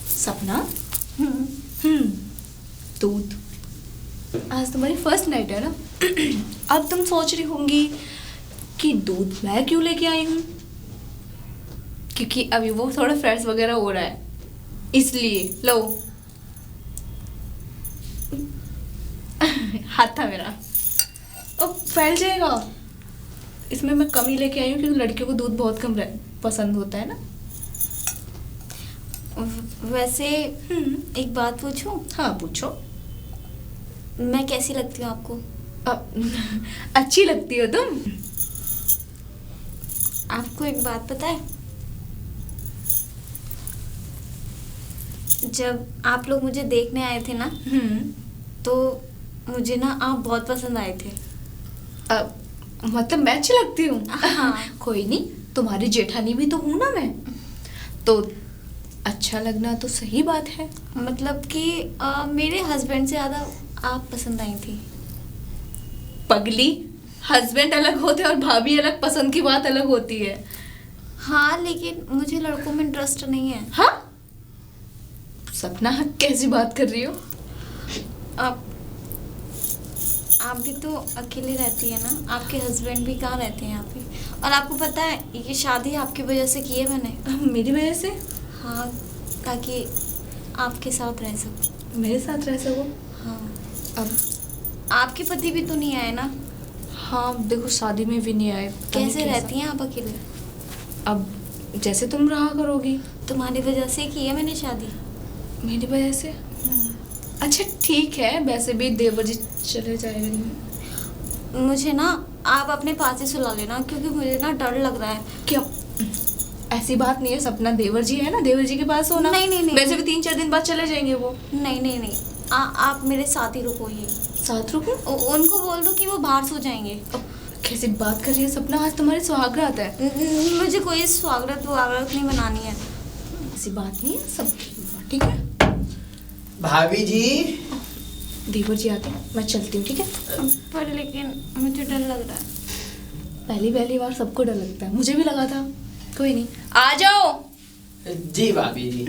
सपना। दूध। आज तुम्हारी फर्स्ट नाइट है ना। अब तुम सोच रही होंगी कि दूध मैं क्यों लेके आई हूँ, क्योंकि अभी वो थोड़ा फ्रेश वगैरह हो रहा है, इसलिए लो। हाथ था मेरा, अब फैल जाएगा। इसमें मैं कम ही लेके आई हूँ क्योंकि लड़कियों को दूध बहुत कम पसंद होता है ना। वैसे एक बात पूछूं? हाँ पूछो। मैं कैसी लगती हूँ आपको? अच्छी लगती हो तुम। आपको एक बात पता है, जब आप लोग मुझे देखने आए थे ना, तो मुझे ना आप बहुत पसंद आए थे। मतलब मैं अच्छी लगती हूँ? हाँ। कोई नहीं, तुम्हारी जेठानी भी तो हूँ ना मैं, तो अच्छा लगना तो सही बात है। मतलब कि मेरे हस्बैंड से ज़्यादा आप पसंद आई थी। पगली, हस्बैंड अलग होते हैं और भाभी अलग, पसंद की बात अलग होती है। हाँ, लेकिन मुझे लड़कों में इंटरेस्ट नहीं है। हाँ? सपना कैसी बात कर रही हो? आप भी तो अकेले रहती है ना, आपके हस्बैंड भी कहाँ रहते हैं यहाँ पे? और आपको पता है ये शादी आपकी वजह से की है मैंने। मेरी वजह से? हाँ, ताकि आपके साथ रह सकूं। मेरे साथ रह सको? हाँ। अब आपके पति भी तो नहीं आए ना? हाँ देखो, शादी में भी नहीं आए। कैसे रहती हैं आप अकेले? अब जैसे तुम रहा करोगी। तुम्हारी वजह से की है मैंने शादी। मेरी वजह से? अच्छा ठीक है, वैसे भी देवर जी चले जाएंगे। मुझे ना आप अपने पास ही सुला लेना, क्योंकि मुझे ना डर लग रहा है। क्यों? ऐसी बात नहीं है सपना, देवर जी है ना, देवर जी के पास हो ना। नहीं। वैसे भी 3-4 दिन बाद चले जाएंगे वो। नहीं। आप मेरे साथ ही रुको। ये साथ रुको? उनको बोल दो कि वो बाहर सो जाएंगे। कैसी बात कर रही है सपना, आज तुम्हारी सुहागरात है। मुझे कोई स्वागत नहीं बनानी है। ऐसी बात नहीं है, सब ठीक है। भाभी जी। देवर जी आते हैं, मैं चलती हूँ, ठीक है। पर लेकिन मुझे डर लग रहा है। पहली बार सबको डर लगता है, मुझे भी लगा था। कोई नहीं, आ जाओ। जी भाभी जी।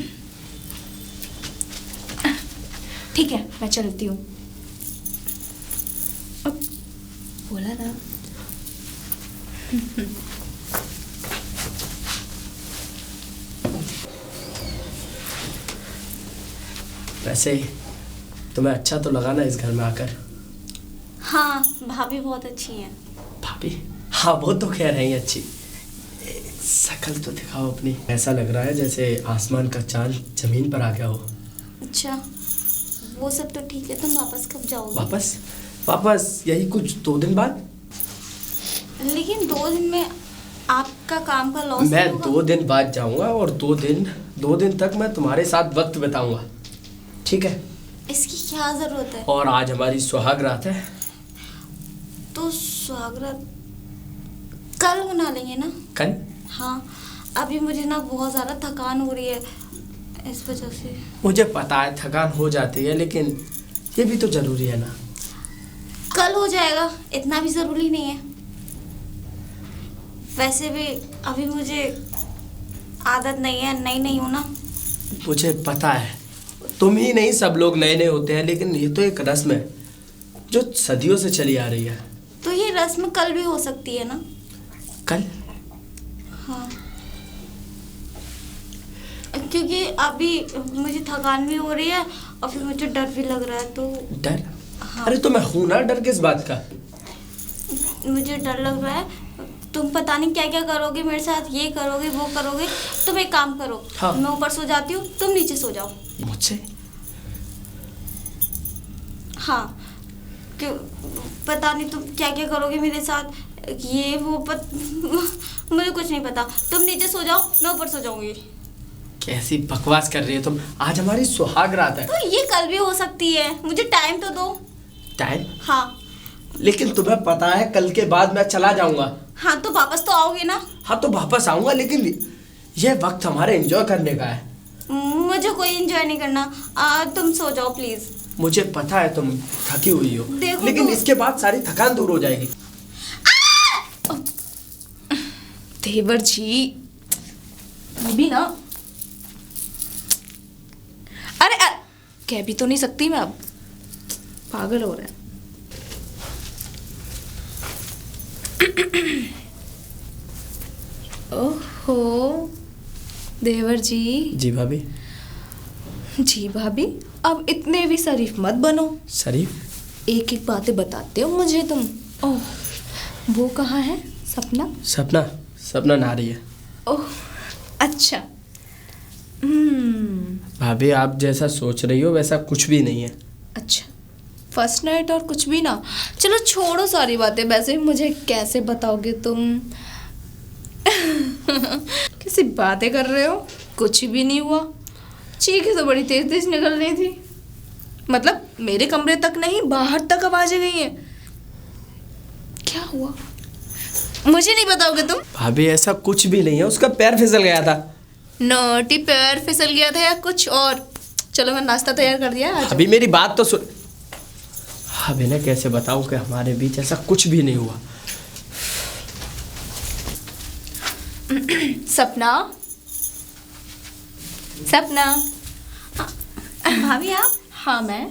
ठीक है, मैं चलती हूँ। अब बोला ना। वैसे तुम्हें अच्छा तो लगा ना इस घर में आकर? हाँ, भाभी बहुत अच्छी है। भाभी? हाँ वो तो खैर है ही अच्छी। शक्ल तो दिखाओ अपनी। ऐसा लग रहा है जैसे आसमान का चांद जमीन पर आ गया हो। अच्छा, वो सब तो ठीक है। तुम वापस कब जाओगे? वापस यही कुछ 2 दिन बाद। लेकिन 2 दिन में आपका काम का लॉस मैं होगा। 2 दिन बाद जाऊंगा और 2 दिन तक मैं तुम्हारे साथ वक्त बिताऊंगा, ठीक है? इसकी क्या जरूरत है? और आज हमारी सुहाग रात है। तो सुहागरात कल मना लेंगे ना? कल? हाँ, अभी मुझे ना बहुत ज़्यादा थकान हो रही है, इस वजह से। मुझे पता है थकान हो जाती है, लेकिन ये भी तो जरूरी है ना। कल हो जाएगा, इतना भी ज़रूरी नहीं है। वैसे भी अभी मुझे आदत नहीं है, नई हूँ ना। मुझे पता है, तुम ही नहीं सब लोग नए होते हैं, लेकिन ये तो एक रस्म है जो सदियों से चली आ रही है। तो ये रस्म कल भी हो सकती है ना? कल? हाँ, क्योंकि अभी मुझे थकान भी हो रही है और फिर मुझे डर भी लग रहा है। तो डर? हाँ। अरे तो मैं हूं ना, डर किस बात का? मुझे डर लग रहा है, तुम पता नहीं क्या क्या करोगे मेरे साथ, ये करोगे वो करोगे। तुम एक काम करो, हाँ। मैं ऊपर सो जाती हूँ, तुम नीचे सो जाओ। मुझसे? हाँ, क्यों? पता नहीं तुम क्या क्या करोगे मेरे साथ, ये वो मुझे कुछ नहीं पता। तुम नीचे सो जाओ, मैं ऊपर सो जाऊंगी। कैसी बकवास कर रही है तुम? आज हमारी सुहाग रात है। तो ये कल भी हो सकती है, मुझे टाइम तो दो। टाइम? हाँ। लेकिन तुम्हें पता है कल के बाद मैं चला जाऊंगा। हाँ, तो वापस तो आओगे ना? हाँ तो वापस आऊंगा, लेकिन ये वक्त हमारे एंजॉय करने का है। मुझे कोई एंजॉय नहीं करना। तुम सो जाओ प्लीज। मुझे पता है तुम थकी हुई हो, देखो लेकिन तो। इसके बाद सारी थकान दूर हो जाएगी। देवर जी, ये भी ना कह भी तो नहीं सकती मैं अब, पागल हो रहा है। ओहो देवर जी। जी भाभी। जी भाभी, अब इतने भी शरीफ मत बनो। शरीफ? एक एक बातें बताते हो मुझे तुम। ओह, वो कहाँ है सपना? सपना? सपना नहा रही है। ओह अच्छा। भाभी आप जैसा सोच रही हो वैसा कुछ भी नहीं है। अच्छा, फर्स्ट नाइट और कुछ भी ना। चलो छोड़ो सारी बातें, वैसे भी मुझे कैसे बताओगे तुम? कैसी बातें कर रहे हो? कुछ भी नहीं हुआ। चीखें तो बड़ी तेज तेज निकल रही थी, मतलब मेरे कमरे तक नहीं बाहर तक आवाजें गई हैं। क्या हुआ मुझे नहीं बताओगे तुम? भाभी ऐसा कुछ भी नहीं है, उसका पैर फिसल गया था। नोटी, पैर फिसल गया था या कुछ और? चलो मैं नाश्ता तैयार कर दिया है। अभी मेरी बात तो सुन। अभी ना कैसे बताऊं कि हमारे बीच ऐसा कुछ भी नहीं हुआ। सपना, सपना। भाभी आप? हाँ मैं,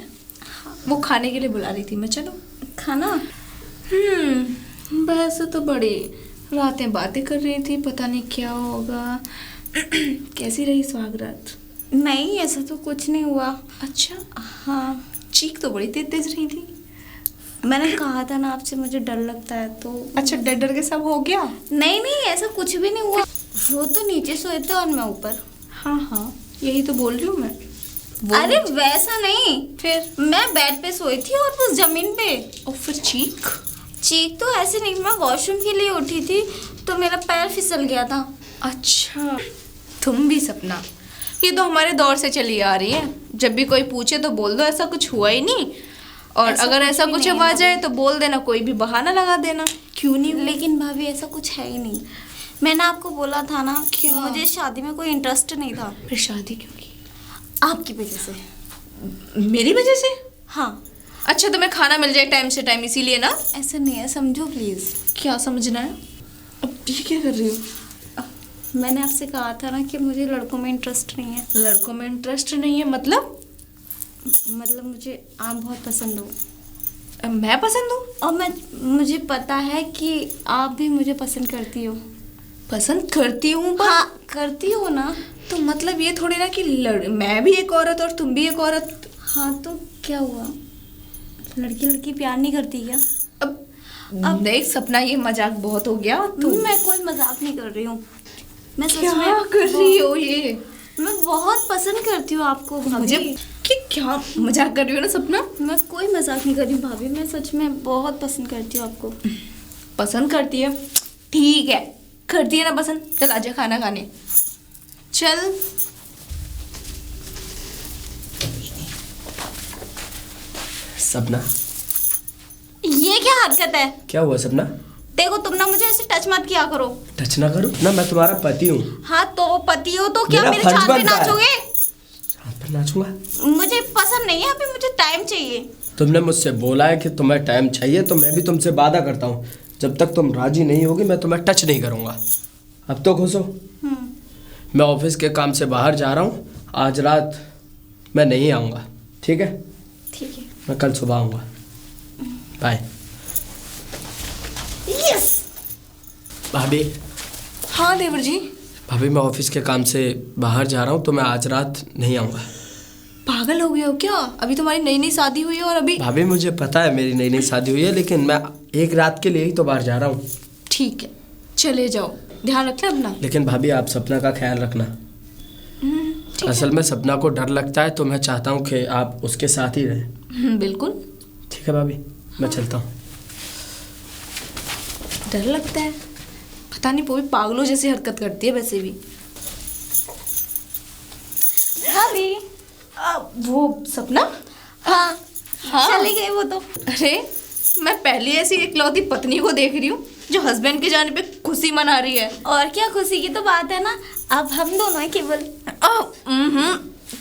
वो खाने के लिए बुला रही थी मैं। चलो खाना? वैसे तो बड़ी रातें बातें कर रही थी, पता नहीं क्या होगा। कैसी रही स्वागरात? नहीं, ऐसा तो कुछ नहीं हुआ। अच्छा, हाँ, चीख तो बड़ी तेज तेज रही थी। मैंने कहा था ना आपसे मुझे डर लगता है तो। अच्छा, डर डर के सब हो गया? नहीं नहीं, ऐसा कुछ भी नहीं हुआ। वो तो नीचे सोए थे और मैं ऊपर। हाँ हाँ, यही तो बोल रही हूँ मैं। अरे वैसा नहीं, फिर? मैं बेड पे सोई थी और वो जमीन पे। और फिर चीख? चीख तो ऐसे नहीं, मैं वॉशरूम के लिए उठी थी तो मेरा पैर फिसल गया था। अच्छा, तुम भी सपना, ये तो हमारे दौर से चली आ रही है। जब भी कोई पूछे तो बोल दो ऐसा कुछ हुआ ही नहीं, और अगर ऐसा कुछ आ जाए तो बोल देना, कोई भी बहाना लगा देना। क्यों नहीं हुआ? लेकिन भाभी ऐसा कुछ है ही नहीं। मैंने आपको बोला था ना कि मुझे शादी में कोई इंटरेस्ट नहीं था। फिर शादी क्यों की? आपकी वजह से। मेरी वजह से? हाँ। अच्छा, तुम्हें खाना मिल जाए टाइम से टाइम, इसीलिए ना? ऐसा नहीं है, समझो प्लीज। क्या समझना है? अब ये क्या कर रही हो? मैंने आपसे कहा था ना कि मुझे लड़कों में इंटरेस्ट नहीं है। लड़कों में इंटरेस्ट नहीं है मतलब? मतलब मुझे आप बहुत पसंद हो। मैं पसंद हूँ? और मुझे पता है कि आप भी मुझे पसंद करती हो। पसंद करती हूँ? हाँ, करती हो ना। तो मतलब ये थोड़ी ना कि मैं भी एक औरत और तुम भी एक औरत। हाँ तो क्या हुआ, लड़की लड़की प्यार नहीं करती क्या? अब देख सपना, ये मजाक बहुत हो गया। मैं कोई मजाक नहीं कर रही हूँ। मैं सच क्या में कर रही हो ये? मैं बहुत पसंद करती हूँ आपको भाभी। मुझे कि क्या मजाक कर रही हो ना सपना? मैं कोई मजाक नहीं कर रही भाभी, मैं सच में बहुत पसंद करती हूँ आपको। पसंद करती है? ठीक है, करती है ना पसंद। चल आजा खाना खाने, चल। सपना, ये क्या हरकत है? क्या हुआ सपना? देखो तुम ना मुझे ऐसे टच मत किया करो। टच ना करो ना, मैं तुम्हारा पति हूँ। हाँ तो पति हो तो क्या मेरा मेरे फर्ज छाती पे बनता है। नाचोगे? हाथ पर नाचूंगा? मुझे पसंद नहीं है, अभी मुझे टाइम चाहिए। तुमने मुझसे बोला है कि तुम्हें टाइम चाहिए, तो मैं भी तुमसे वादा करता हूँ जब तक तुम राजी नहीं होगी मैं तुम्हें टच नहीं करूँगा। अब तो खुश हो? मैं ऑफिस के काम से बाहर जा रहा हूँ, आज रात मैं नहीं आऊँगा, ठीक है? ठीक है। मैं कल सुबह आऊँगा। बाय। यस। भाभी, हाँ देवर जी। भाभी मैं ऑफिस के काम से बाहर जा रहा हूँ, तो मैं आज रात नहीं आऊँगा। पागल हो गए हो क्या? अभी तुम्हारी नई नई शादी हुई है और अभी। भाभी मुझे पता है मेरी नई नई शादी हुई है, लेकिन मैं एक रात के लिए ही तो बाहर जा रहा हूँ। ठीक है, चले जाओ, ध्यान रखना अपना। लेकिन भाभी आप सपना का ख्याल रखना। ठीक है। असल में सपना को डर लगता है, तो मैं चाहता हूँ कि आप उसके साथ ही रहें। बिल्कुल। ठीक है भाभी, मैं चलता हूँ। डर लगता है? पता नहीं, वो भी पागलों जैसी हरकत करती है वैसे भी। भाभी। वो सपना? हाँ हाँ। चली गई वो तो। अरे मैं पहली ऐसी इकलौती पत्नी को देख रही हूँ जो हस्बैंड के जाने पे खुशी मना रही है। और क्या, खुशी की तो बात है ना, अब हम दोनों हैं केवल।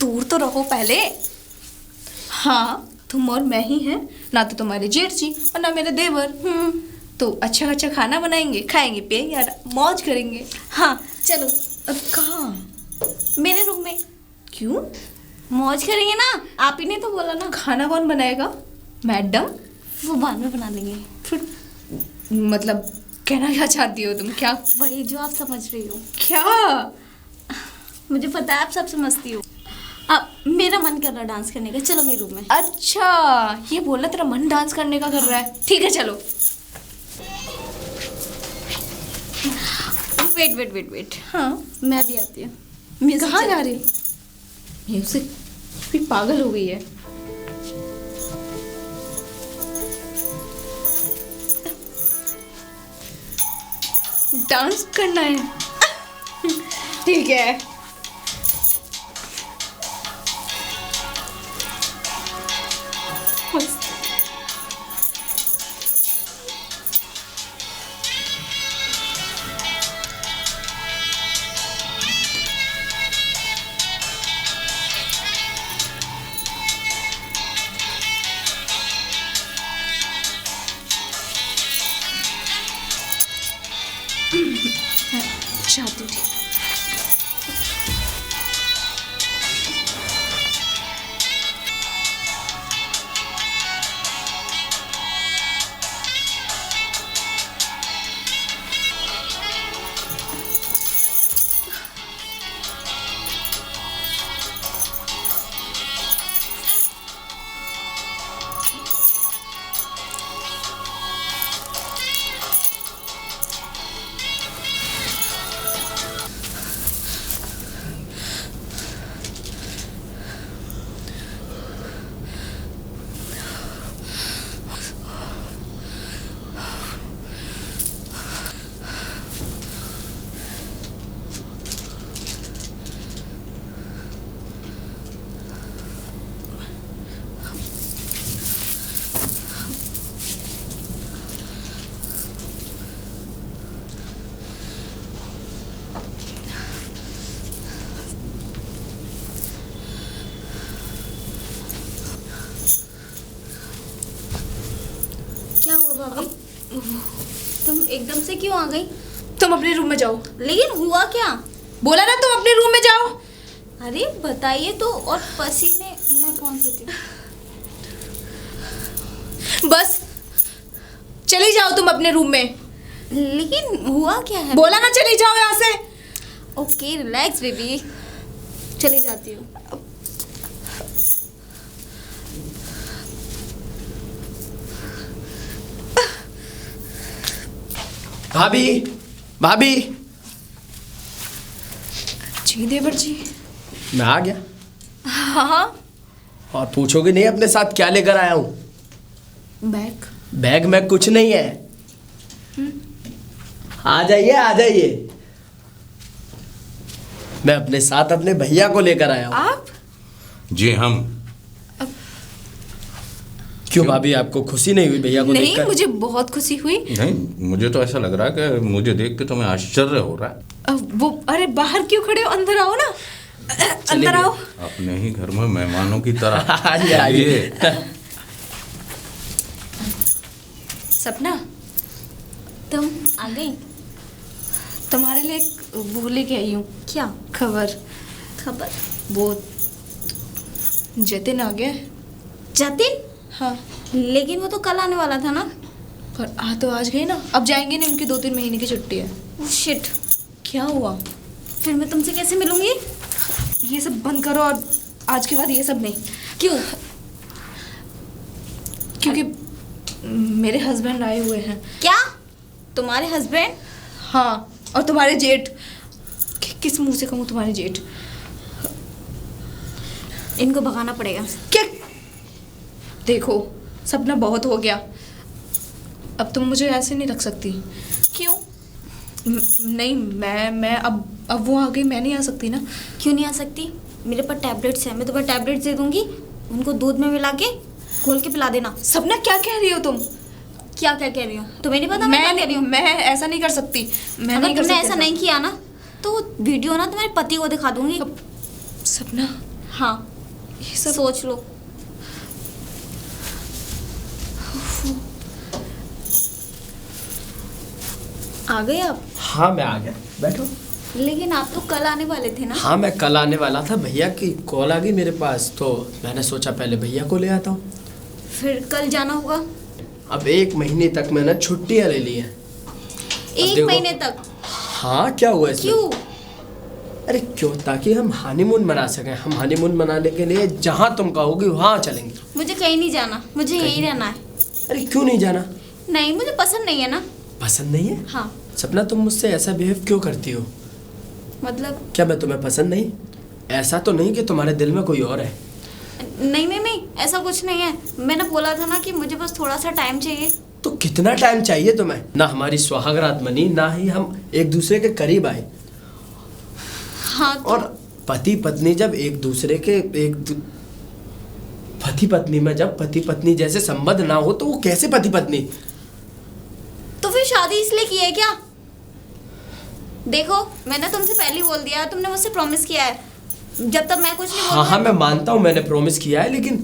दूर तो रहो पहले। हाँ, तुम और मैं ही हैं, ना तो तुम्हारे जेठ जी और ना मेरे देवर। तो अच्छा अच्छा खाना बनाएंगे, खाएंगे पिएंगे और मौज करेंगे। हाँ चलो। अब कहाँ? मेरे रूम में। क्यों? मौज करेंगे ना, आप ही ने तो बोला ना। खाना कौन बनाएगा? मैडम? वो बाद में बना लेंगे। फिर मतलब कहना क्या चाहती हो तुम? क्या वही जो आप समझ रही हो। क्या? मुझे पता है आप सब समझती हो। अब मेरा मन कर रहा है डांस करने का, चलो मेरे रूम में। अच्छा, ये बोलना तेरा मन डांस करने का कर रहा है। ठीक है चलो। वेट वेट वेट वेट, हाँ, मैं भी आती हूँ। कहाँ जा रही? म्यूजिक भी पागल हो गई है। डांस करना है? ठीक है। चाहती हूँ। क्या हुआ भाभी? तुम एकदम से क्यों आ गई? तुम अपने रूम में जाओ। लेकिन हुआ क्या? बोला ना तुम अपने रूम में जाओ। अरे बताइए तो। और पसीने मैं कौन से थे? बस चली जाओ तुम अपने रूम में। लेकिन हुआ क्या है? बोला ना चली जाओ यहाँ से। ओके रिलैक्स बेबी, चली जाती हूँ। भाभी, भाभी, जी देवर जी। मैं आ गया। हाँ, और पूछोगे नहीं अपने साथ क्या लेकर आया हूँ? बैग। बैग में कुछ नहीं है। आ जाइए, आ जाइए। मैं अपने साथ अपने भैया को लेकर आया हूँ। आप? जी हम। क्यों भाभी, आपको खुशी नहीं हुई भैया को नहीं, देखकर? मुझे बहुत खुशी हुई। नहीं, मुझे तो ऐसा लग रहा है कि मुझे देख के तुम्हें आश्चर्य हो रहा है। वो अरे बाहर क्यों खड़े हो? अंदर आओ ना। अंदर आओ। अपने ही घर में मेहमानों की तरह। आइए, आइए। सपना, तुम आ गई? तुम्हारे लिए एक वो लेके आई हूँ। क्या खबर? खबर? वो जतिन आ गया। जतिन? हाँ, लेकिन वो तो कल आने वाला था ना। पर आ तो आज गए ना। अब जाएंगे नहीं, उनकी 2-3 महीने की छुट्टी है। शिट, क्या हुआ? फिर मैं तुमसे कैसे मिलूंगी? ये सब बंद करो और आज के बाद ये सब नहीं। क्यों? क्योंकि मेरे हस्बैंड आए हुए हैं। क्या? तुम्हारे हस्बैंड? हाँ, और तुम्हारे जेठ। किस मुंह से कहूँ तुम्हारे जेठ? इनको भगाना पड़ेगा। क्या? देखो सपना, बहुत हो गया। अब तुम मुझे ऐसे नहीं रख सकती। क्यों? नहीं, मैं अब वो आ गई, मैं नहीं आ सकती ना। क्यों नहीं आ सकती? मेरे पास टैबलेट्स हैं, मैं तुम्हें टैबलेट्स दे दूंगी, उनको दूध में मिला के घोल के पिला देना। सपना, क्या कह रही हो तुम? क्या क्या कह रही हो? तुम्हें नहीं पता मैं क्या कह रही हूँ? मैं ऐसा नहीं कर सकती। मैं अगर नहीं कर तुमने सकती ऐसा नहीं किया ना तो वीडियो ना तुम्हारे पति को दिखा दूंगी। सपना, हाँ, ये सब सोच लो। आ गए आप? हाँ, मैं आ गया। बैठो। लेकिन आप तो कल आने वाले थे ना। हाँ मैं कल आने वाला था, भैया की कॉल आ गई मेरे पास, तो मैंने सोचा पहले भैया को ले आता हूँ। फिर कल जाना होगा। अब 1 महीने तक मैंने छुट्टियाँ ले ली हैं। 1 महीने तक? हाँ क्या हुआ इसमें? क्यों? अरे क्यों, ताकि हम हनीमून मना सकें। हम हनीमून मनाने के लिए जहाँ तुम कहोगे वहाँ चलेंगे। मुझे कहीं नहीं जाना, मुझे यहीं रहना है। अरे क्यों नहीं जाना? नहीं, मुझे पसंद नहीं है ना। पसंद नहीं है? हाँ। सपना तुम मुझसे ऐसा बिहेव क्यों करती हो? मतलब? क्या मैं तुम्हें पसंद नहीं? ऐसा तो नहीं कि तुम्हारे दिल में कोई और है? नहीं नहीं नहीं, ऐसा कुछ नहीं है। मैंने बोला था ना कि मुझे बस थोड़ा सा टाइम चाहिए। तो कितना टाइम चाहिए तुम्हें? ना हमारी सुहागरात बनी, ना ही हम एक दूसरे के करीब आए। हाँ तो... और पति पत्नी जब एक दूसरे के पति पत्नी में जब पति पत्नी जैसे संबंध ना हो तो वो कैसे पति पत्नी? तो फिर शादी इसलिए की है क्या? देखो, मैंने तुमसे पहले ही बोल दिया, तुमने मुझसे प्रॉमिस किया है। जब तक मैं कुछ नहीं हाँ हाँ मैं मानता हूँ मैंने प्रॉमिस किया है, लेकिन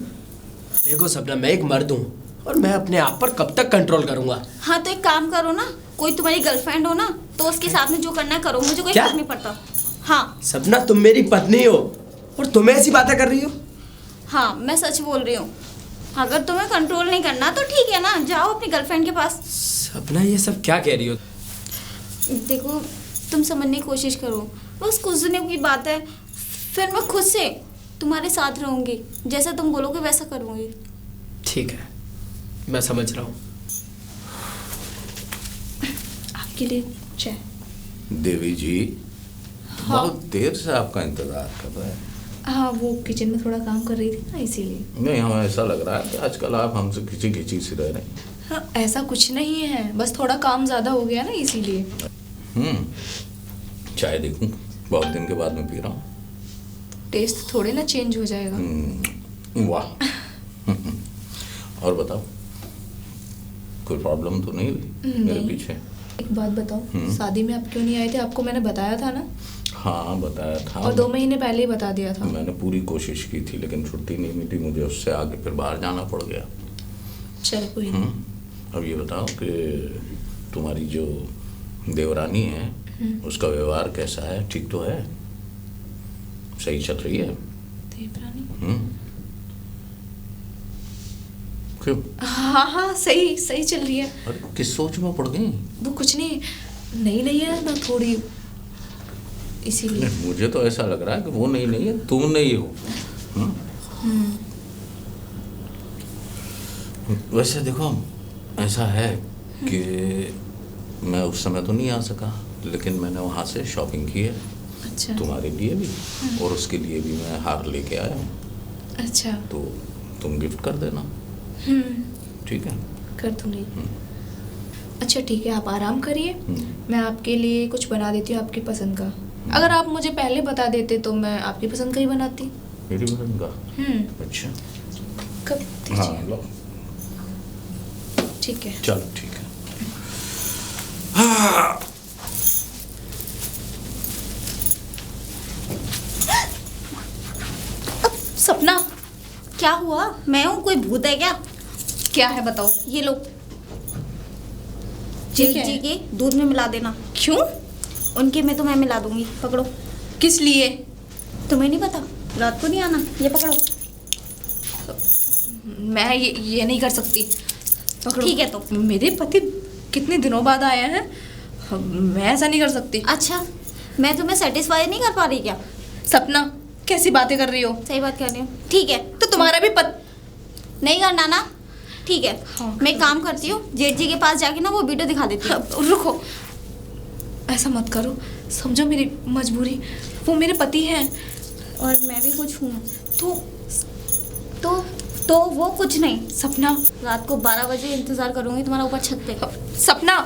देखो सपना, मैं एक मर्द हूँ और मैं अपने आप पर कब तक कंट्रोल करूंगा? हाँ तो एक काम करो ना, कोई तुम्हारी गर्लफ्रेंड हो ना तो उसके साथ में जो करना है करो, मुझे कोई क्या? फर्क नहीं पड़ता। हाँ सपना तुम मेरी पत्नी हो और तुम ऐसी बातें कर रही हो? हाँ मैं सच बोल रही हूँ। अगर तुम्हें कंट्रोल नहीं करना तो ठीक है ना, जाओ अपनी गर्लफ्रेंड के पास। सपना ये सब क्या कह रही हो? देखो, तुम समझने की कोशिश करो, बस कुछ दिनों की बात है, फिर मैं खुद से तुम्हारे साथ रहूंगी, जैसा तुम बोलोगे वैसा करूंगी। ठीक है, मैं समझ रहा हूँ। आपके लिए चाय। देवी जी, हाँ। बहुत देर से आपका इंतजार कर रहे हैं। हाँ वो किचन में थोड़ा काम कर रही थी ना, इसीलिए। नहीं, हमें ऐसा लग रहा है कि आजकल आप हमसे खिंची खिंची सी रह रहे हैं। हाँ ऐसा कुछ नहीं है, बस थोड़ा काम ज़्यादा हो गया ना, इसीलिए। चाय देखूं, बहुत दिन के बाद मैं पी रहा हूँ। टेस्ट थोड़े ना चेंज हो जाएगा। वाह। और बताओ, कोई प्रॉब्लम तो नहीं हुई मेरे नहीं। पीछे? एक बात बताओ, शादी में आप क्यों नहीं आए थे? आपको मैंने बताया था ना। हाँ बताया था। और 2 महीने पहले ही बता दिया था। मैंने पूरी कोशिश की थी लेकिन छुट्टी नहीं मिली मुझे, उससे आगे फिर बाहर जाना पड़ गया। चल कोई नहीं। अब ये बताओ कि तुम्हारी जो देवरानी है उसका व्यवहार कैसा है? ठीक तो है? सही चल रही है? देवरानी? क्यों? हाँ हाँ सही सही चल रही है। अरे किस सोच में पड़ गई? वो कुछ नहीं, नई नई है ना थोड़ी, इसीलिए। मुझे तो ऐसा लग रहा है कि वो नई नहीं है, तुम नहीं हो। वैसे देखो, ऐसा है कि मैं उस समय तो नहीं आ सका, लेकिन मैंने वहाँ से शॉपिंग की है। अच्छा। तुम्हारे लिए भी और उसके लिए भी मैं हार लेके आया हूँ। अच्छा। तो तुम गिफ्ट कर देना। ठीक है? कर दूंगी। अच्छा ठीक है, आप आराम करिए, मैं आपके लिए कुछ बना देती हूँ आपकी पसंद का। अगर आप मुझे पहले बता देते तो मैं आपकी पसंद का ही बनाती। मेरी पसंद का? अच्छा। कब? हाँ लो। ठीक है। चलो ठीक है। सपना, क्या हुआ? मैं हूँ, कोई भूत है क्या? क्या है बताओ? ये लो, ठीक है। जी के दूध में मिला देना। क्यों? उनके में तो मैं मिला दूंगी, पकड़ो। किस लिए? तुम्हें नहीं पता? रात को नहीं आना, ये पकड़ो। मैं ये नहीं कर सकती। पकड़ो। ठीक है तो। मेरे पति कितने दिनों बाद आए हैं, मैं ऐसा नहीं कर सकती। अच्छा, मैं तुम्हें सेटिस्फाई नहीं कर पा रही क्या? सपना, कैसी बातें कर रही हो? सही बात कर रही हूँ। ठीक है तो तुम्हारा भी नहीं करना ना? ठीक है। हाँ। मैं एक काम करती हूँ, जेठ जी के पास जाके ना वो वीडियो दिखा देती हूँ। रुको, ऐसा मत करो, समझो मेरी मजबूरी। वो मेरे पति हैं और मैं भी कुछ हूँ। तो वो कुछ नहीं। सपना, रात को 12 बजे इंतजार करूंगी तुम्हारा ऊपर छत पे। सपना,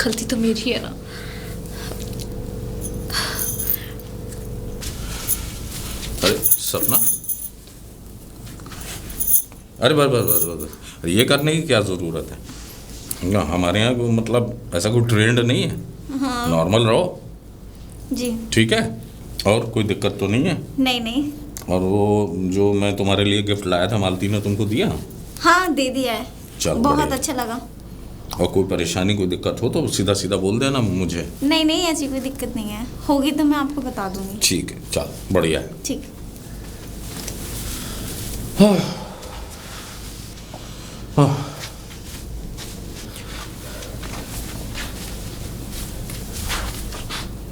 गलती तो मेरी है ना। अरे सपना, अरे बस बस बस बस, ये करने की क्या ज़रूरत है? हमारे यहाँ को मतलब ऐसा कोई ट्रेंड नहीं है। हाँ। नॉर्मल रहो। जी। ठीक है? और कोई दिक्कत तो नहीं है? नहीं नहीं। और वो जो मैं तुम्हारे लिए गिफ्ट लाया था, मालती ने तुमको दिया? हाँ दे दिया है। चल बहुत बढ़िया। अच्छा लगा। और कोई परेशानी कोई दिक्कत हो तो सीधा सीधा बोल देना मुझे। नहीं नहीं, ऐसी कोई दिक्कत नहीं है, होगी तो मैं आपको बता दूंगी। ठीक है, चल बढ़िया है। ठीक।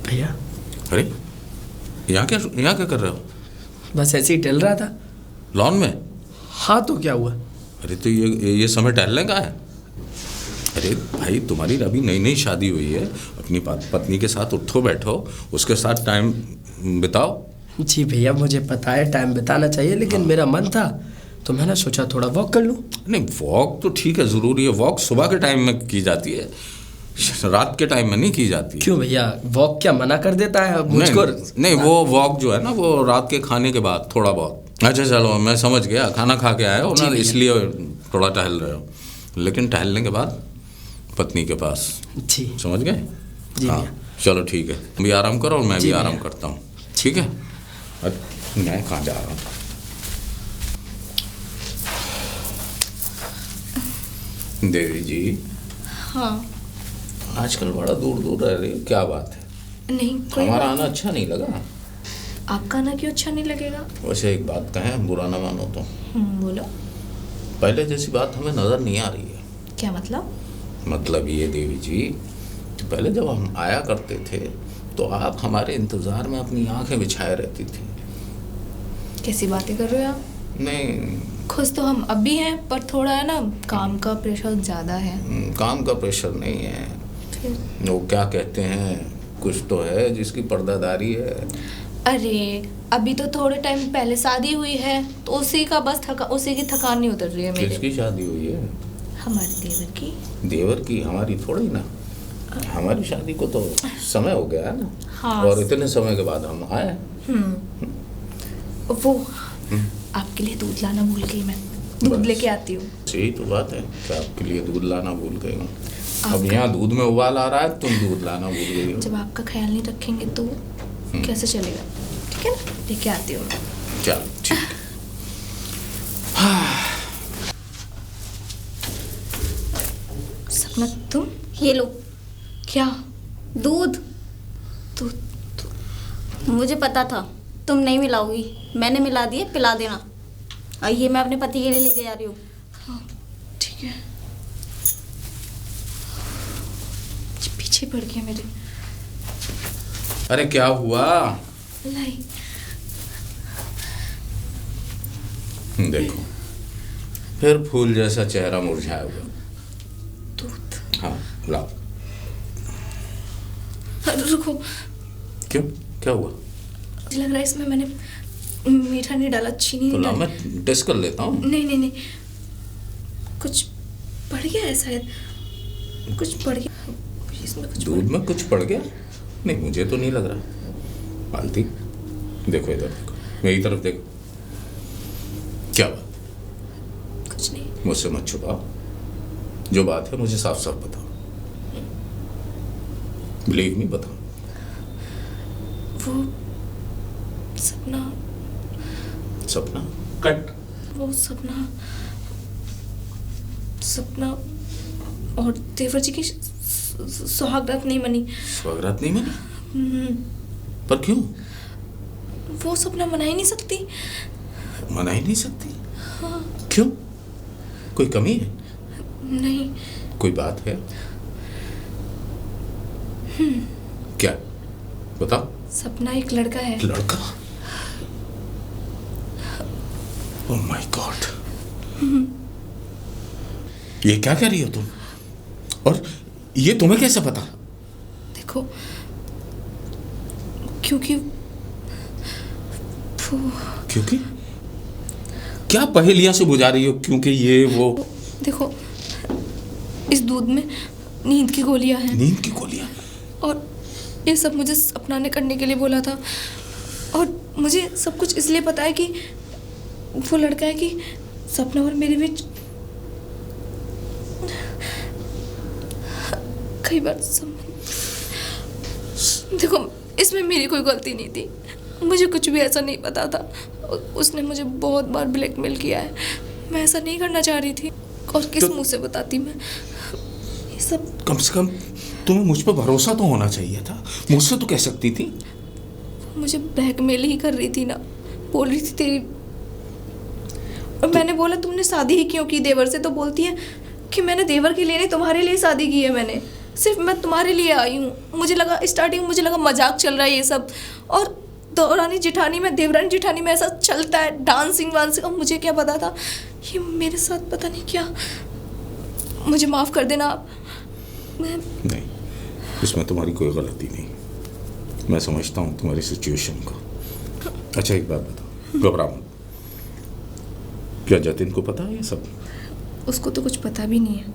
भैया अरे यहाँ क्या कर रहे हो? बस ऐसे ही टहल रहा था। लॉन में? हाँ तो क्या हुआ? अरे तो ये समय टहलने का है? अरे भाई तुम्हारी अभी नई नई शादी हुई है, अपनी पत्नी के साथ उठो बैठो, उसके साथ टाइम बिताओ। जी भैया मुझे पता है टाइम बिताना चाहिए, लेकिन मेरा मन था तो मैंने सोचा थोड़ा वॉक कर लूँ। नहीं वॉक तो ठीक है, ज़रूरी है। वॉक सुबह के टाइम में की जाती है, रात के टाइम में नहीं की जाती। क्यों भैया, वॉक क्या मना कर देता है मुझको? नहीं वो वॉक जो है ना वो रात के खाने के बाद थोड़ा बहुत। अच्छा चलो मैं समझ गया, खाना खा के आए हो ना इसलिए थोड़ा टहल रहे हो, लेकिन टहलने के बाद पत्नी के पास। जी समझ गए? जी हाँ भैया। चलो ठीक है, तुम भी आराम करो और मैं भी जी आराम भैया। करता हूँ। ठीक है? मैं कहाँ जा रहा हूँ? देवी जी हाँ। आजकल बड़ा दूर दूर रह रही हो, क्या बात है? नहीं कोई हमारा बात- आना अच्छा नहीं लगा? आपका आना क्यों अच्छा नहीं लगेगा? वैसे एक बात कहें, बुरा ना मानो तो, बोलो। पहले जैसी बात हमें नज़र नहीं आ रही है। क्या मतलब? मतलब ये देवी जी, पहले जब हम आया करते थे तो आप हमारे इंतज़ार में अपनी आंखें बिछाए रहती थी। कैसी बातें कर रहे हो आप? नहीं खुश तो हम अब भी हैं, पर थोड़ा है ना काम का प्रेशर ज़्यादा है। काम का प्रेशर नहीं है, फिर वो क्या कहते हैं, कुछ तो है जिसकी पर्दादारी है। अरे अभी तो थोड़े टाइम पहले शादी हुई है, तो उसी का बस उसी की थकान नहीं उतर रही है मेरे। किसकी शादी हुई है? हमारे देवर की। देवर की? हमारी थोड़ी ना, हमारी शादी को तो समय हो गया है ना। हाँ। और इतने समय के बाद हम आए। वो आपके लिए दूध लाना भूल गई मैं, दूध बस। लेके आती हूँ। सही तो बात है कि आपके लिए दूध लाना भूल गई हूँ। अब आपका- यहाँ दूध में उबाल आ रहा है, तुम दूध लाना भूल गई हो। जब आपका ख्याल नहीं रखेंगे तो कैसे चलेगा? ठीक है ना, लेके आती हूँ। चल ठीक है। सपना तुम? ये लो क्या? दूध। दूध? मुझे पता था तुम नहीं मिलाओगी, मैंने मिला दिए, पिला देना। और ये मैं अपने पति के लिए लेके जा रही हूँ। हाँ ठीक है। ये पीछे पड़ गया मेरे। अरे क्या हुआ? लाई। देखो फिर फूल जैसा चेहरा मुरझाया हुआ। दूध। हाँ लाओ। रुको, क्यों, क्या हुआ? मुझे लग रहा है इसमें मैंने मीठा नहीं डाला, चीनी तो नहीं लाओ, डाली। मैं टेस्ट कर लेता हूँ। नहीं नहीं नहीं, कुछ पड़ गया है शायद, कुछ पड़ गया इसमें, कुछ दूध में कुछ पड़ गया? नहीं मुझे तो नहीं लग रहा। मालती देखो इधर, देखो मेरी तरफ देखो। क्या बात? कुछ नहीं। मुझसे मत छुपाओ, जो बात है मुझे साफ साफ बताओ। बिलीव मी, बताओ। वो सपना, सपना कट। वो सपना सपना और देवर जी की सुहागरात नहीं मनी। स्वागत नहीं मनी? हम्म, पर क्यों? वो सपना मना ही नहीं सकती। मना ही नहीं सकती? हाँ। क्यों, कोई कमी है? नहीं। कोई बात है? क्या, बताओ। सपना एक लड़का है। लड़का? ओह माय गॉड, ये क्या कह रही हो तुम? और ये तुम्हें कैसे पता? देखो, क्योंकि वो क्योंकि क्या पहेलियां से बुझा रही हो? क्योंकि ये वो देखो, इस दूध में नींद की गोलियां हैं। नींद की गोलियां? और ये सब मुझे अपनाने करने के लिए बोला था, और मुझे सब कुछ इसलिए पता है कि वो लड़का है कि सपना और मेरे बीच कई बार देखो, इसमें मेरी कोई गलती नहीं थी, मुझे कुछ भी ऐसा नहीं पता था। उसने मुझे बहुत बार ब्लैकमेल किया है, मैं ऐसा नहीं करना चाह रही थी, और किस मुंह से बताती मैं? ये सब कम से कम तुम्हें मुझ पर भरोसा तो होना चाहिए था, मुझसे तो कह सकती थी। मुझे ब्लैकमेल ही कर रही थी ना, बोल रही थी तेरी। और मैंने बोला तुमने शादी ही क्यों की देवर से, तो बोलती है कि मैंने देवर के लिए नहीं तुम्हारे लिए शादी की है, मैंने सिर्फ मैं तुम्हारे लिए आई हूँ। मुझे लगा स्टार्टिंग मुझे लगा मजाक चल रहा है ये सब, और दौरानी जेठानी में देवरानी जेठानी में ऐसा चलता है डांसिंग वांसिंग, और मुझे क्या पता था ये मेरे साथ पता नहीं क्या। मुझे माफ़ कर देना आप। नहीं, इसमें तुम्हारी कोई गलती नहीं, मैं समझता हूँ तुम्हारी सिचुएशन को। अच्छा एक बात बताओ, घबराओ मत, क्या जतिन को पता है ये सब? उसको तो कुछ पता भी नहीं है।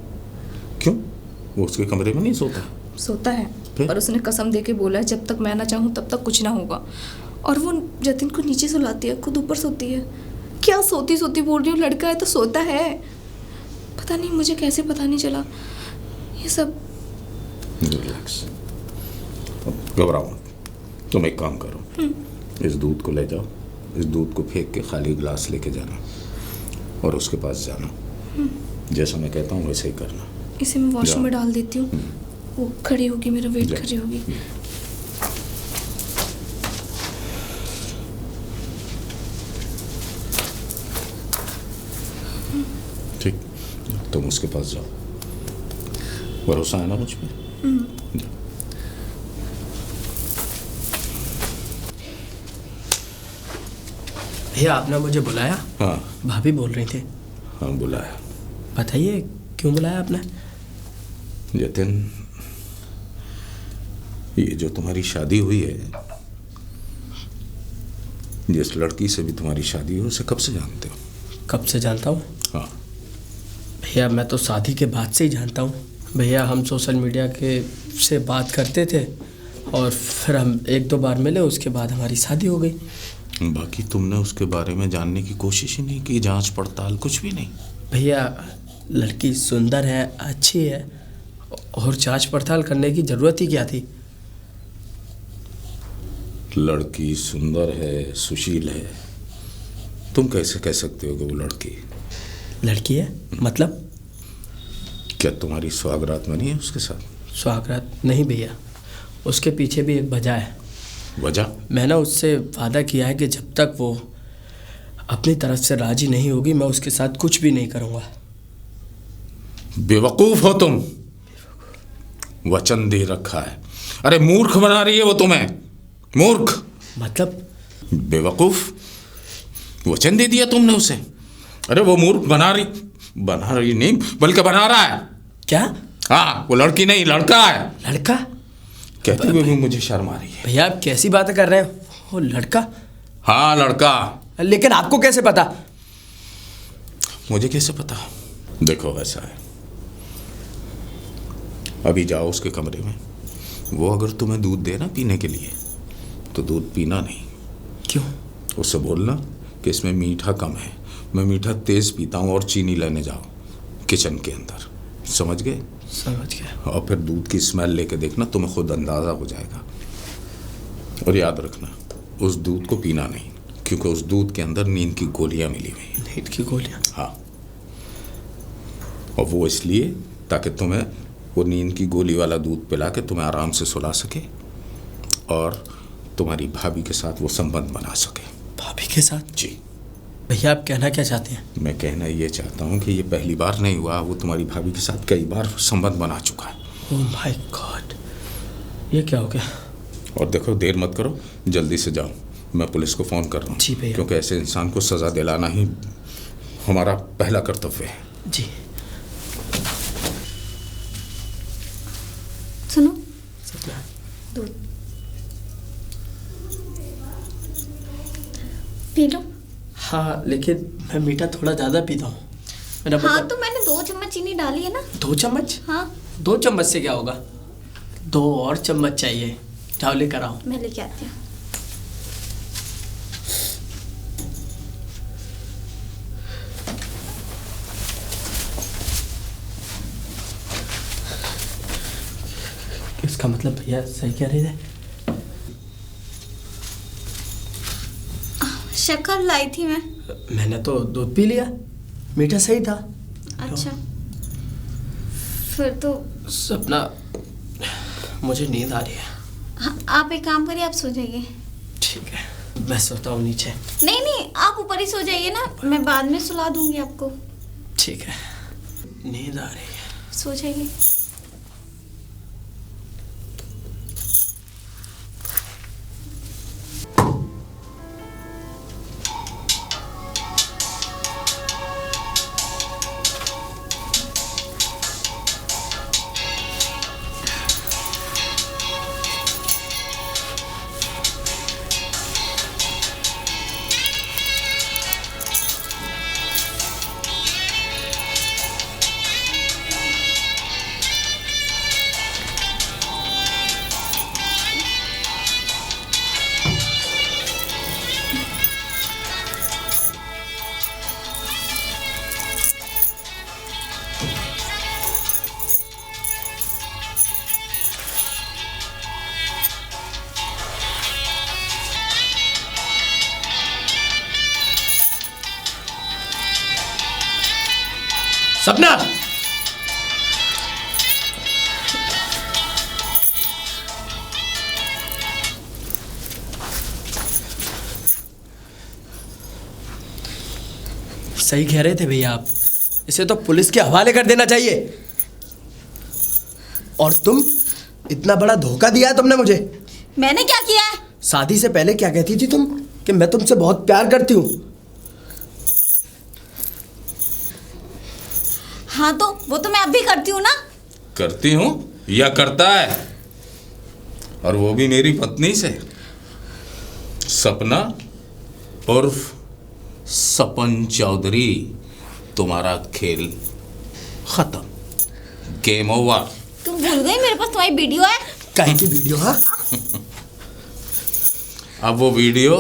क्यों, वो उसके कमरे में नहीं सोता? सोता है, फिर? और उसने कसम दे के बोला है जब तक मैं ना चाहूँ तब तक कुछ ना होगा। और वो जतिन को नीचे सुलाती है, खुद ऊपर सोती है। क्या सोती सोती बोल रही हूँ, लड़का है तो सोता है। पता नहीं मुझे कैसे पता नहीं चला ये सब। रिलैक्स, घबराओ मत। तुम एक काम करो, इस दूध को ले जाओ, इस दूध को फेंक के खाली गिलास लेके जाना और उसके पास जाना। जैसा मैं कहता हूँ वैसे ही करना। इसे मैं वॉशरूम में जाओ। डाल देती हूँ, वो खड़ी होगी, मेरा वेट जाओ। कर रही होगी। ठीक, तुम उसके पास जाओ, भरोसा है ना मुझ पर? जाओ। भैया आपने मुझे बुलाया? हाँ भाभी बोल रही थी। हाँ बुलाया। बताइए क्यों बुलाया आपने? जतिन, ये जो तुम्हारी शादी हुई है, जिस लड़की से भी तुम्हारी शादी हुई, उसे कब से जानते हो? कब से जानता हूँ? हाँ, भैया मैं तो शादी के बाद से ही जानता हूँ। भैया हम सोशल मीडिया के से बात करते थे और फिर हम एक दो बार मिले, उसके बाद हमारी शादी हो गई। बाकी तुमने उसके बारे में जानने की कोशिश ही नहीं की, जांच पड़ताल कुछ भी नहीं? भैया लड़की सुंदर है, अच्छी है, और जांच पड़ताल करने की ज़रूरत ही क्या थी? लड़की सुंदर है, सुशील है, तुम कैसे कह सकते हो कि वो लड़की है मतलब? क्या तुम्हारी सुहागरात में नहीं है उसके साथ? स्वागत नहीं भैया, उसके पीछे भी एक वजह है। वजह? मैंने उससे वादा किया है कि जब तक वो अपनी तरफ से राजी नहीं होगी मैं उसके साथ कुछ भी नहीं करूँगा। बेवकूफ हो तुम, वचन दे रखा है। अरे मूर्ख बना रही है वो तुम्हें, मूर्ख मतलब? बेवकूफ, वचन दे दिया तुमने उसे। अरे वो मूर्ख बना रही नहीं बल्कि बना रहा है। क्या? हाँ, वो लड़की नहीं लड़का है। लड़का? कहते हुए भी मुझे शर्म आ रही है। भैया आप कैसी बातें कर रहे हैं? वो लड़का? हाँ लड़का। लेकिन आपको कैसे पता? मुझे कैसे पता? देखो ऐसा है, अभी जाओ उसके कमरे में, वो अगर तुम्हें दूध दे ना पीने के लिए तो दूध पीना नहीं। क्यों? उससे बोलना कि इसमें मीठा कम है, मैं मीठा तेज पीता हूँ, और चीनी लेने जाओ किचन के अंदर, समझ गए? समझ गया। और फिर दूध की स्मेल लेके देखना, तुम्हें खुद अंदाज़ा हो जाएगा। और याद रखना, उस दूध को पीना नहीं, क्योंकि उस दूध के अंदर नींद की गोलियां मिली हुई हैं। नींद की गोलियां? हाँ, और वो इसलिए ताकि तुम्हें वो नींद की गोली वाला दूध पिला के तुम्हें आराम से सुला सके और तुम्हारी भाभी के साथ वो संबंध बना सके। भाभी के साथ? जी। भैया आप कहना क्या चाहते हैं? मैं कहना ये चाहता हूँ कि ये पहली बार नहीं हुआ, वो तुम्हारी भाभी के साथ कई बार संबंध बना चुका है। ओह माय गॉड, ये क्या हो गया? और देखो देर मत करो, जल्दी से जाओ, मैं पुलिस को फ़ोन कर रहा हूँ। जी भैया। क्योंकि ऐसे इंसान को सज़ा दिलाना ही हमारा पहला कर्तव्य है। जी। सुनो, सपना। दूध पी लो। हाँ लेकिन मैं मीठा थोड़ा ज़्यादा पीता हूँ। मेरा हाँ मतलब तो मैंने 2 चम्मच चीनी डाली है ना। 2 चम्मच? हाँ 2 चम्मच से क्या होगा? 2 और चम्मच चाहिए, जाओ लेकर आओ। मैं लेके आती हूँ। इसका मतलब भैया सही कह रहे थे? शक्कर लाई थी मैं। मैंने तो दूध पी लिया, मीठा सही था। अच्छा, फिर तो सपना, मुझे नींद आ रही है। हाँ, आप एक काम करिए, आप सो जाइए। ठीक है, मैं सोता हूँ नीचे। नहीं नहीं, आप ऊपर ही सो जाइए ना, मैं बाद में सुला दूंगी आपको। ठीक है, नींद आ रही है। सो जाइए। सपना, सही कह रहे थे भैया आप, इसे तो पुलिस के हवाले कर देना चाहिए। और तुम, इतना बड़ा धोखा दिया है तुमने मुझे। मैंने क्या किया है? शादी से पहले क्या कहती थी तुम कि मैं तुमसे बहुत प्यार करती हूँ। हाँ तो वो तो मैं अब भी करती हूँ ना। करती हूँ या करता है, और वो भी मेरी पत्नी से। सपना उर्फ सपन चौधरी, तुम्हारा खेल खत्म, गेम ओवर। तुम भूल गई मेरे पास तुम्हारी वीडियो है। काहे की वीडियो? हाँ, अब वो वीडियो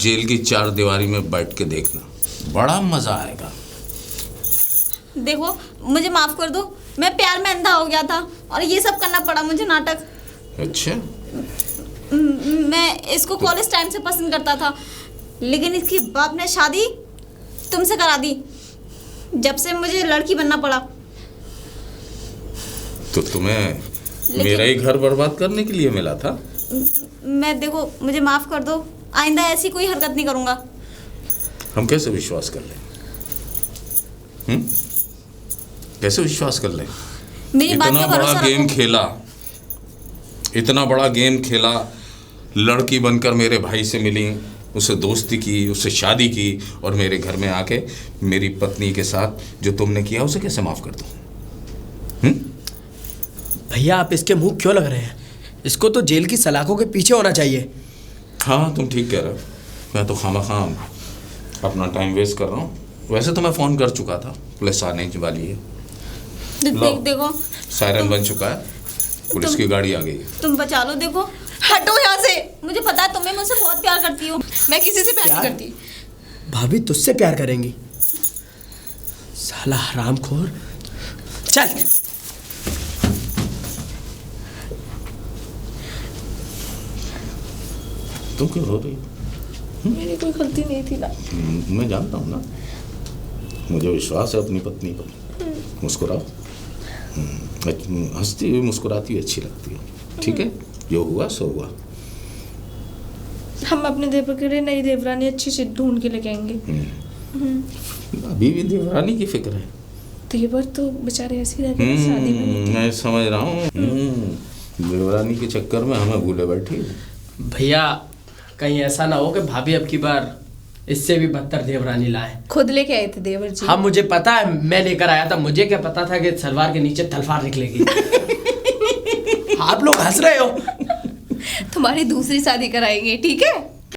जेल की 4 दीवारी में बैठ के देखना, बड़ा मजा आएगा। देखो मुझे माफ कर दो, मैं प्यार में अंधा हो गया था और ये सब करना पड़ा मुझे, नाटक। अच्छा, मैं इसको कॉलेज टाइम से पसंद करता था, लेकिन इसके बाप ने शादी तुमसे करा दी, जब से मुझे लड़की बनना पड़ा। तो तुम्हें मेरा ही घर बर्बाद करने के लिए मिला था? मैं, देखो मुझे माफ कर दो, आइंदा ऐसी कोई हरकत नहीं करूंगा। हम कैसे विश्वास कर लें? कैसे विश्वास कर लें? मेरी बात इतना का बड़ा भरोसा गेम रखो। खेला, इतना बड़ा गेम खेला, लड़की बनकर मेरे भाई से मिली, उससे दोस्ती की, उससे शादी की, और मेरे घर में आके मेरी पत्नी के साथ जो तुमने किया उसे कैसे माफ कर दूं? भैया आप इसके मुंह क्यों लग रहे हैं? इसको तो जेल की सलाखों के पीछे होना चाहिए। हाँ तुम ठीक कह रहे हो, मैं तो खामखा अपना टाइम वेस्ट कर रहा हूँ। वैसे तो मैं फ़ोन कर चुका था, पुलिस आने वाली है। देखो सायरन बन चुका है, पुलिस की गाड़ी आ गई है। तुम बचा लो। देखो हटो यहाँ से, मुझे पता है तुम्हें मुझसे बहुत प्यार करती हो। मैं किसी से प्यार नहीं करती। भाभी तुझसे प्यार करेंगी? साला हरामखोर, चल। तुम क्यों रो रही हो? मेरी कोई गलती नहीं थी ना। मैं जानता हूँ ना, मुझे विश्वास है अपनी पत्नी पर। मुस्कुराओ, हंसती हुई मुस्कुराती हुई अच्छी लगती है। ठीक है, जो हुआ सो हुआ। हम अपने देवर के लिए नई देवरानी अच्छी सी ढूंढ के लेके आएंगे। अभी भी देवरानी की फिक्र है? देवर तो बेचारे ऐसे ही रहते हैं, शादी में नहीं। मैं समझ रहा हूँ, देवरानी के चक्कर में हमें भूले बैठी। भैया कहीं ऐसा ना हो कि भाभी अब की बार इससे भी बदतर देवरानी लाए। खुद लेके आए थे देवर जी। हाँ मुझे पता है, मैं लेकर आया था। मुझे क्या पता था कि सलवार के नीचे तलवार निकलेगी। आप लोग हंस रहे हो। तुम्हारी दूसरी शादी कराएंगे, ठीक है?